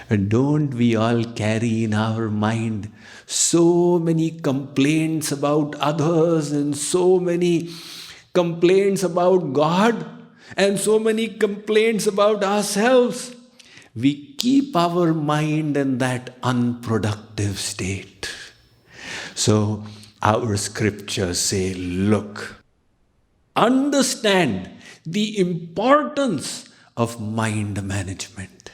Don't we all carry in our mind so many complaints about others and so many complaints about God and so many complaints about ourselves? We keep our mind in that unproductive state. So our scriptures say, look, understand the importance of mind management.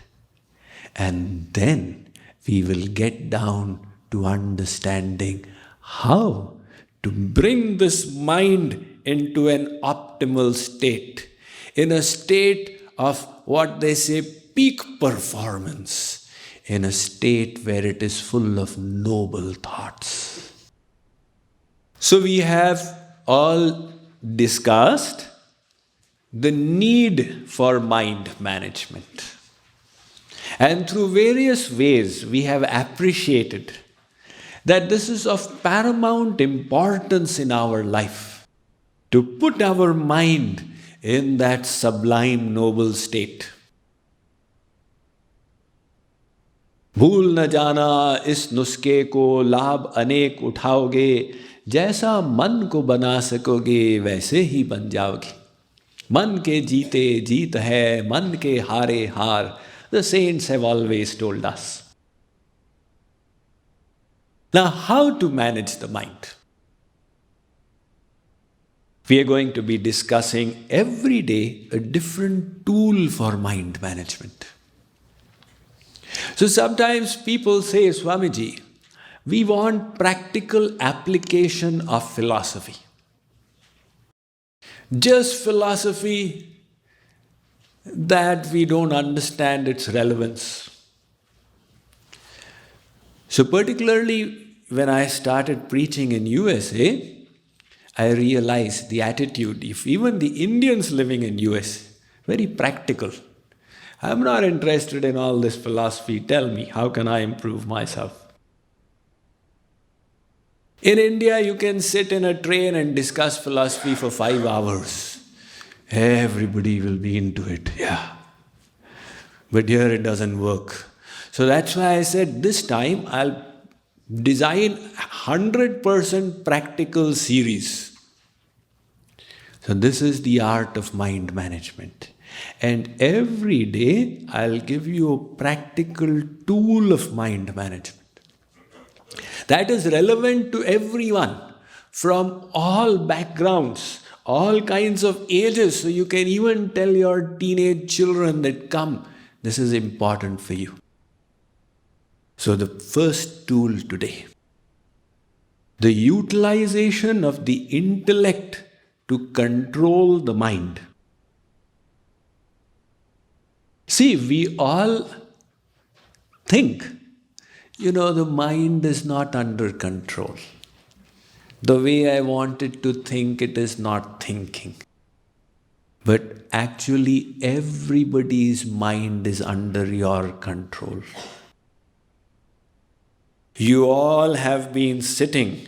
And then we will get down to understanding how to bring this mind into an optimal state, in a state of what they say peak performance, in a state where it is full of noble thoughts. So we have all discussed the need for mind management. And through various ways, we have appreciated that this is of paramount importance in our life, to put our mind in that sublime, noble state. भूल न जाना इस नुस्खे को लाभ अनेक उठाओगे, जैसा मन को बना सकोगे वैसे ही बन जाओगे. मन के जीते जीत है, मन के हारे हार. The saints have always told us. Now, how to manage the mind? We are going to be discussing every day a different tool for mind management. So sometimes people say, Swamiji, we want practical application of philosophy. Just philosophy that we don't understand its relevance. So particularly when I started preaching in USA, I realized the attitude, if even the Indians living in US, very practical. I'm not interested in all this philosophy. Tell me, how can I improve myself? In India, you can sit in a train and discuss philosophy for 5 hours. Everybody will be into it, yeah. But here it doesn't work. So that's why I said this time I'll design 100% practical series. So this is the art of mind management. And every day I'll give you a practical tool of mind management that is relevant to everyone from all backgrounds, all kinds of ages. So you can even tell your teenage children that, come, this is important for you. So the first tool today, the utilization of the intellect to control the mind. See, we all think, the mind is not under control. The way I want it to think, it is not thinking. But actually, everybody's mind is under your control. You all have been sitting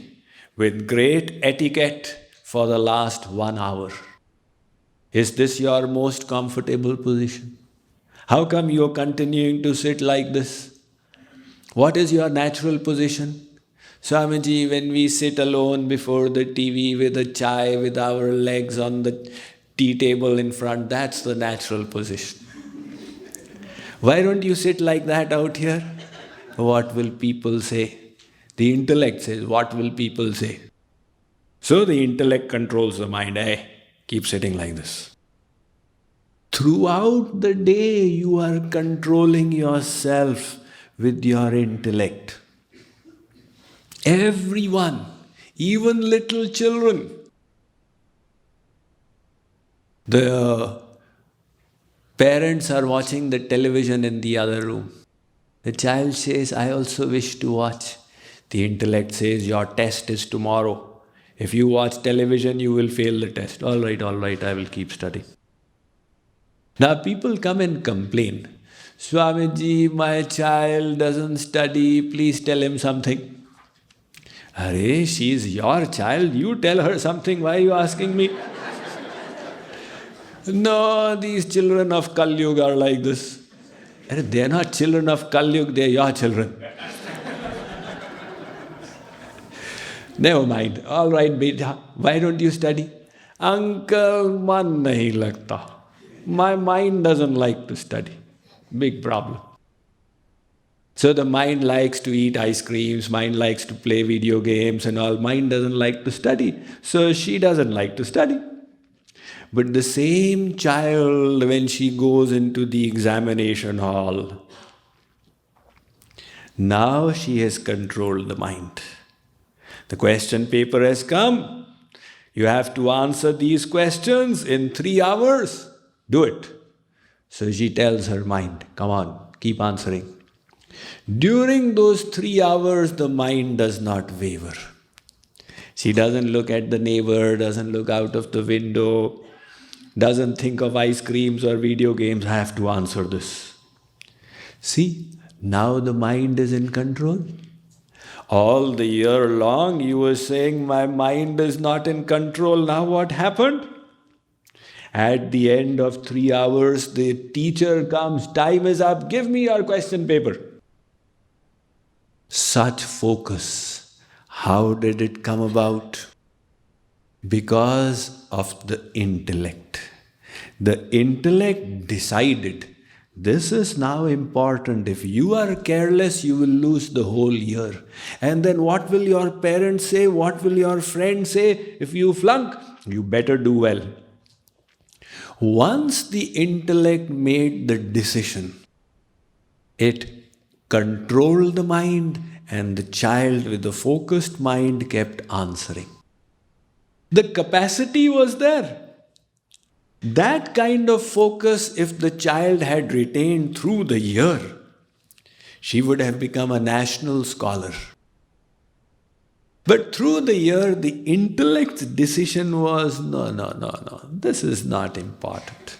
with great etiquette for the last 1 hour. Is this your most comfortable position? How come you're continuing to sit like this? What is your natural position? Swamiji, when we sit alone before the TV with a chai, with our legs on the tea table in front, that's the natural position. Why don't you sit like that out here? What will people say? The intellect says, what will people say? So the intellect controls the mind. Hey, keep sitting like this. Throughout the day, you are controlling yourself with your intellect. Everyone, even little children. The parents are watching the television in the other room. The child says, I also wish to watch. The intellect says, your test is tomorrow. If you watch television, you will fail the test. All right, I will keep studying. Now people come and complain. Swamiji, my child doesn't study, please tell him something. Hare, she is your child, you tell her something, why are you asking me? No, these children of Kali Yuga are like this. They are not children of Kalyug, they are your children. Never mind. All right, beta, why don't you study? Uncle, man nahi lagta. My mind doesn't like to study. Big problem. So the mind likes to eat ice creams, mind likes to play video games and all. Mind doesn't like to study. So she doesn't like to study. But the same child, when she goes into the examination hall, now she has controlled the mind. The question paper has come. You have to answer these questions in 3 hours. Do it. So she tells her mind, come on, keep answering. During those 3 hours, the mind does not waver. She doesn't look at the neighbor, doesn't look out of the window, doesn't think of ice creams or video games. I have to answer this. See, now the mind is in control. All the year long you were saying, my mind is not in control. Now what happened? At the end of 3 hours, the teacher comes, time is up, give me your question paper. Such focus, how did it come about? Because of the intellect. The intellect decided, this is now important. If you are careless, you will lose the whole year. And then what will your parents say? What will your friends say? If you flunk, you better do well. Once the intellect made the decision, it controlled the mind, and the child with the focused mind kept answering. The capacity was there. That kind of focus, if the child had retained through the year, she would have become a national scholar. But through the year, the intellect's decision was, no, this is not important.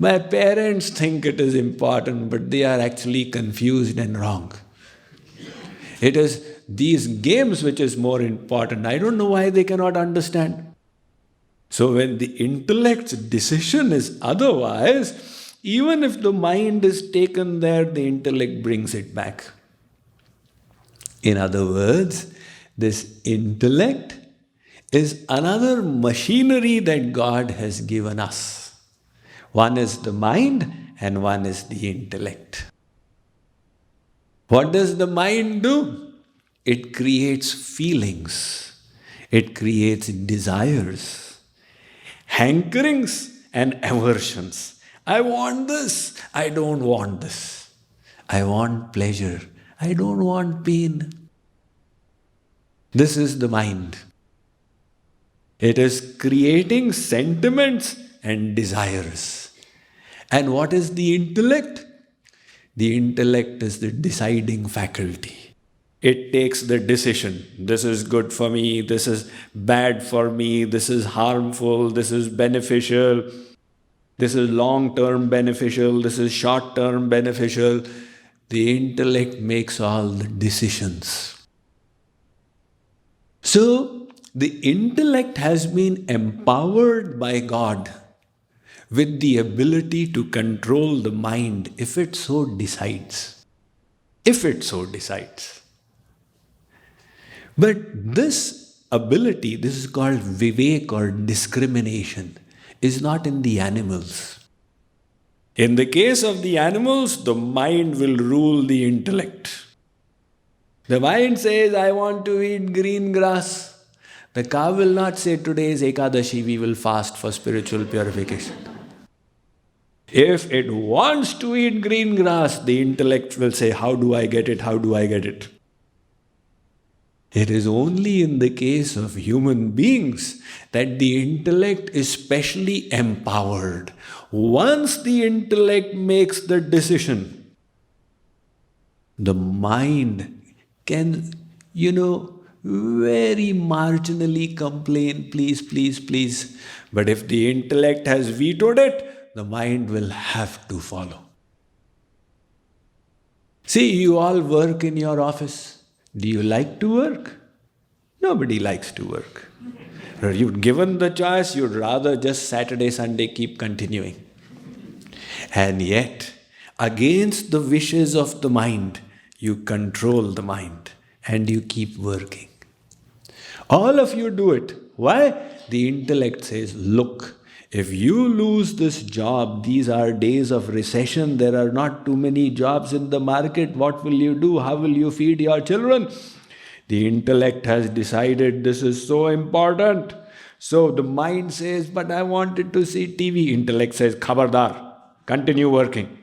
My parents think it is important, but they are actually confused and wrong. It is these games which is more important. I don't know why they cannot understand. So when the intellect's decision is otherwise, even if the mind is taken there, the intellect brings it back. In other words, this intellect is another machinery that God has given us. One is the mind and one is the intellect. What does the mind do? It creates feelings. It creates desires, hankerings and aversions. I want this. I don't want this. I want pleasure. I don't want pain. This is the mind. It is creating sentiments and desires. And what is the intellect? The intellect is the deciding faculty. It takes the decision. This is good for me, this is bad for me, this is harmful, this is beneficial, this is long-term beneficial, this is short-term beneficial. The intellect makes all the decisions. So, the intellect has been empowered by God with the ability to control the mind if it so decides. If it so decides. But this ability, this is called vivek or discrimination, is not in the animals. In the case of the animals, the mind will rule the intellect. The mind says, I want to eat green grass. The cow will not say, today is Ekadashi, we will fast for spiritual purification. If it wants to eat green grass, the intellect will say, how do I get it? How do I get it? It is only in the case of human beings that the intellect is specially empowered. Once the intellect makes the decision, the mind can, very marginally complain, please, please, please. But if the intellect has vetoed it, the mind will have to follow. See, you all work in your office. Do you like to work? Nobody likes to work. You're given the choice, you'd rather just Saturday, Sunday keep continuing. And yet, Against the wishes of the mind, you control the mind and you keep working. All of you do it. Why? The intellect says, look, if you lose this job, these are days of recession, there are not too many jobs in the market, what will you do? How will you feed your children? The intellect has decided this is so important. So the mind says, but I wanted to see TV. Intellect says, Khabardar, continue working.